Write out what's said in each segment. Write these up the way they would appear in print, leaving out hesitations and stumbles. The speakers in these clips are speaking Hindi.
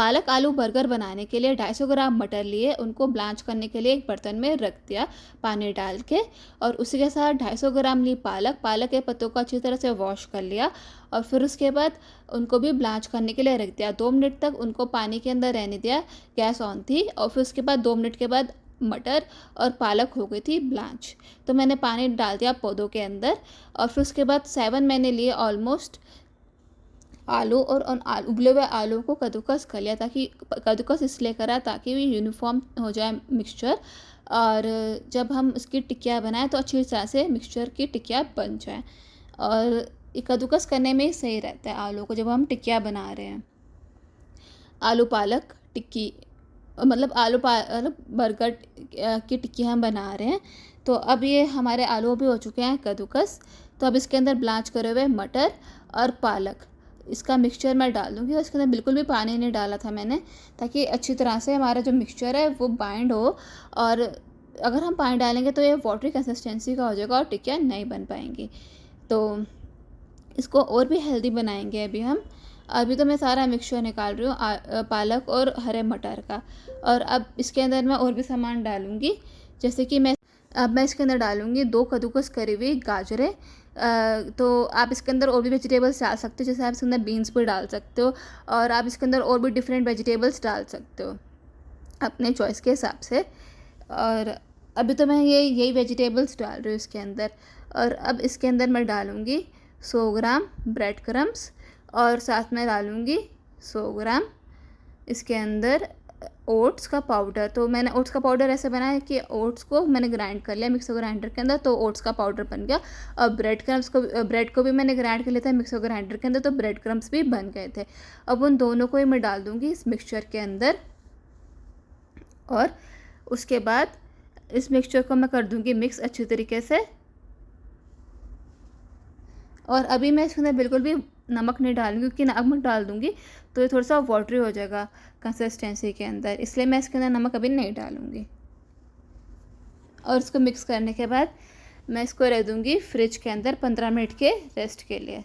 पालक आलू बर्गर बनाने के लिए 250 ग्राम मटर लिए, उनको ब्लांच करने के लिए एक बर्तन में रख दिया पानी डाल के। और उसी के साथ 250 ग्राम ली पालक के पत्तों को अच्छी तरह से वॉश कर लिया और फिर उसके बाद उनको भी ब्लांच करने के लिए रख दिया। 2 मिनट तक उनको पानी के अंदर रहने दिया, गैस ऑन थी। और फिर उसके बाद 2 मिनट के बाद मटर और पालक हो गई थी ब्लांच। तो मैंने पानी डाल दिया पौधों के अंदर और फिर उसके बाद 7 मैंने लिए ऑलमोस्ट आलू, और उन उबले हुए आलू को कद्दूकस कर लिया, ताकि कद्दूकस इसलिए करा ताकि भी यूनिफॉर्म हो जाए मिक्सचर, और जब हम इसकी टिक्कियाँ बनाएं तो अच्छी तरह से मिक्सचर की टिक्कियाँ बन जाएं। और ये कद्दूकस करने में ही सही रहता है आलू को जब हम टिक्कियाँ बना रहे हैं। आलू पालक टिक्की मतलब बर्गर की टिक्की हम बना रहे हैं। तो अब ये हमारे आलू भी हो चुके हैं कद्दूकस। तो अब इसके अंदर ब्लांच करे हुए मटर और पालक, इसका मिक्सचर मैं डाल दूँगी। और इसके अंदर बिल्कुल भी पानी नहीं डाला था मैंने, ताकि अच्छी तरह से हमारा जो मिक्सचर है वो बाइंड हो। और अगर हम पानी डालेंगे तो ये वाटरी कंसिस्टेंसी का हो जाएगा और टिक्कियाँ नहीं बन पाएंगी। तो इसको और भी हेल्दी बनाएंगे अभी तो मैं सारा मिक्सचर निकाल रही हूँ पालक और हरे मटर का। और अब इसके अंदर मैं और भी सामान डालूँगी, जैसे कि अब मैं इसके अंदर डालूँगी 2 कद्दूकस करी हुई गाजरें। तो आप इसके अंदर और भी वेजिटेबल्स डाल सकते हो, जैसे आप इसके अंदर बीन्स भी डाल सकते हो, और आप इसके अंदर और भी डिफरेंट वेजिटेबल्स डाल सकते हो अपने चॉइस के हिसाब से। और अभी तो मैं यही वेजिटेबल्स डाल रही हूँ इसके अंदर। और अब इसके अंदर मैं डालूँगी 100 ग्राम ब्रेड क्रम्स, और साथ में डालूँगी 100 ग्राम इसके अंदर ओट्स का पाउडर। तो मैंने ओट्स का पाउडर ऐसे बनाया कि ओट्स को मैंने ग्राइंड कर लिया मिक्सर ग्राइंडर के अंदर, तो ओट्स का पाउडर बन गया। और ब्रेड को भी मैंने ग्राइंड कर लिया था मिक्सर ग्राइंडर के अंदर, तो ब्रेड क्रम्स भी बन गए थे। अब उन दोनों को ही मैं डाल दूँगी इस मिक्सचर के अंदर, और उसके बाद इस मिक्सचर को मैं कर दूँगी मिक्स अच्छी तरीके से। और अभी मैं इसके अंदर बिल्कुल भी नमक नहीं डालूंगी, क्योंकि नमक डाल दूँगी तो ये थोड़ा सा वाटरी हो जाएगा कंसिस्टेंसी के अंदर, इसलिए मैं इसके अंदर नमक अभी नहीं डालूँगी। और इसको मिक्स करने के बाद मैं इसको रख दूँगी फ्रिज के अंदर 15 मिनट के रेस्ट के लिए।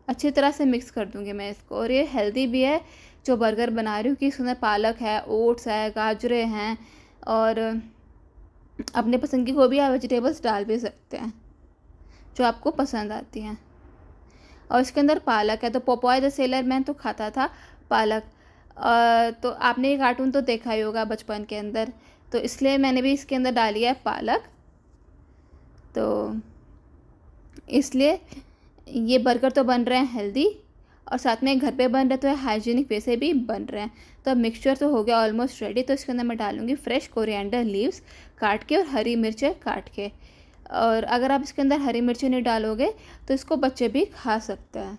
अच्छी तरह से मिक्स कर दूँगी मैं इसको। और ये हेल्दी भी है जो बर्गर बना रही हूँ, कि इसमें पालक है, ओट्स है, गाजरें हैं, और अपने पसंद की कोई भी आप वेजिटेबल्स डाल भी सकते हैं जो आपको पसंद आती हैं। और इसके अंदर पालक है, तो पोपाय द सेलर मैन तो खाता था पालक। तो आपने ये कार्टून तो देखा ही होगा बचपन के अंदर, तो इसलिए मैंने भी इसके अंदर डाली है पालक। तो इसलिए ये बर्गर तो बन रहे हैं हेल्दी, और साथ में घर पे बन रहे तो हाइजीनिक वे से भी बन रहे हैं। तो अब मिक्सचर तो हो गया ऑलमोस्ट रेडी। तो इसके अंदर मैं डालूँगी फ्रेश कोरिएंडर लीव्स काट के और हरी मिर्चें काट के। और अगर आप इसके अंदर हरी मिर्ची नहीं डालोगे तो इसको बच्चे भी खा सकते हैं।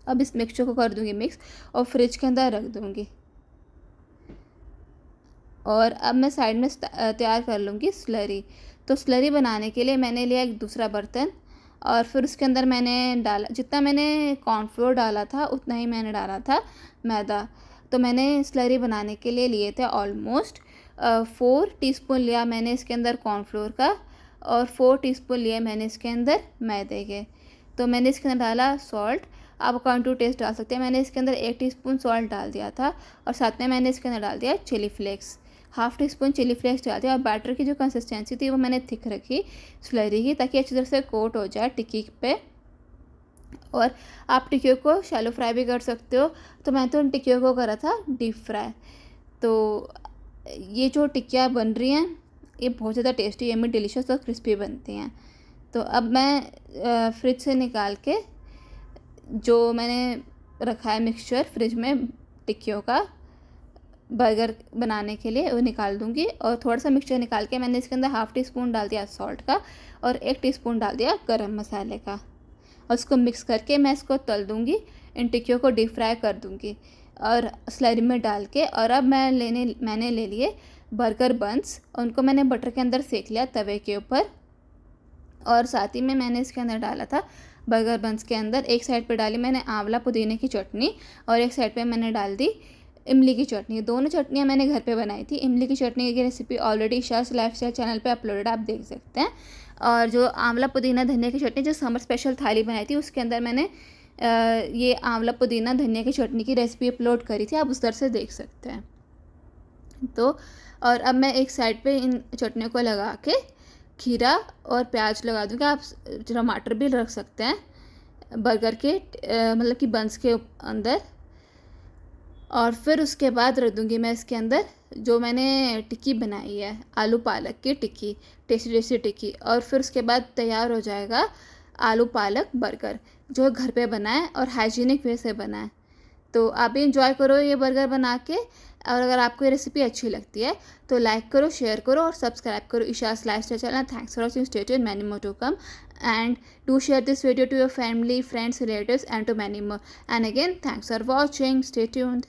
अब इस मिक्सचर को कर दूंगी मिक्स और फ्रिज के अंदर रख दूंगी। और अब मैं साइड में तैयार कर लूँगी स्लरी। तो स्लरी बनाने के लिए मैंने लिया एक दूसरा बर्तन, और फिर उसके अंदर मैंने डाला, जितना मैंने कॉर्नफ्लोर डाला था उतना ही मैंने डाला था मैदा। तो मैंने स्लरी बनाने के लिए लिए थे ऑलमोस्ट 4 टीस्पून लिया मैंने इसके अंदर कॉर्नफ्लोर का, और 4 टीस्पून लिए मैंने इसके अंदर मैदे के। तो मैंने इसके अंदर डाला सॉल्ट, आप अकॉर्डिंग टू टेस्ट डाल सकते हैं। मैंने इसके अंदर 1 टीस्पून सॉल्ट डाल दिया था, और साथ में मैंने इसके अंदर डाल दिया chilli flakes, half teaspoon chilli flakes डाल दिया। और बैटर की जो कंसिस्टेंसी थी वो मैंने थिक रखी स्लरी की, ताकि अच्छी तरह से कोट हो जाए टिक्की पे। और आप टिक्कियों को शैलो फ्राई भी कर सकते हो, तो मैं तो उन टिक्कियों को करा था डीप फ्राई। तो ये जो टिक्कियाँ बन रही हैं ये बहुत ज़्यादा टेस्टी, यम्मी, डिलीशियस और क्रिस्पी बनती हैं। तो अब मैं फ्रिज से निकाल के जो मैंने रखा है मिक्सचर फ्रिज में टिक्कियों का बर्गर बनाने के लिए, वो निकाल दूंगी। और थोड़ा सा मिक्सचर निकाल के मैंने इसके अंदर हाफ़ टी स्पून डाल दिया सॉल्ट का, और 1 टीस्पून डाल दिया गरम मसाले का, और उसको मिक्स करके मैं इसको तल दूंगी। इन टिक्कियों को डीप फ्राई कर दूंगी और स्लरी में डाल के। और अब मैंने ले लिए बर्गर बन्स, उनको मैंने बटर के अंदर सेक लिया तवे के ऊपर। और साथ ही में मैंने इसके अंदर डाला था बर्गर बन्स के अंदर, एक साइड पे डाली मैंने आंवला पुदीने की चटनी, और एक साइड पे मैंने डाल दी इमली की चटनी। दोनों चटनियाँ मैंने घर पे बनाई थी। इमली की चटनी की रेसिपी ऑलरेडी ईशास लाइफस्टाइल चैनल पे अपलोडेड, आप देख सकते हैं। और जो आंवला पुदीना धनिया की चटनी जो समर स्पेशल थाली बनाई थी, उसके अंदर मैंने ये आंवला पुदीना धनिया की चटनी की रेसिपी अपलोड करी थी, आप उस तरह से देख सकते हैं। तो और अब मैं एक साइड पे इन चटनियों को लगा के खीरा और प्याज लगा दूँगी। आप टमाटर भी रख सकते हैं बर्गर के मतलब कि बंस के अंदर। और फिर उसके बाद रख दूँगी मैं इसके अंदर जो मैंने टिक्की बनाई है, आलू पालक की टिक्की, टेस्टी टेस्टी टिक्की। और फिर उसके बाद तैयार हो जाएगा आलू पालक बर्गर, जो घर पे बना है और हाइजीनिक वे से बना है। तो आप भी इंजॉय करो ये बर्गर बना के। और अगर आपको ये रेसिपी अच्छी लगती है तो लाइक करो, शेयर करो और सब्सक्राइब करो Isha's lifestyle channel. Thanks for watching, stay tuned, many more to come, and do share this video to your family, friends, relatives and to many more. And again, thanks for watching, stay tuned.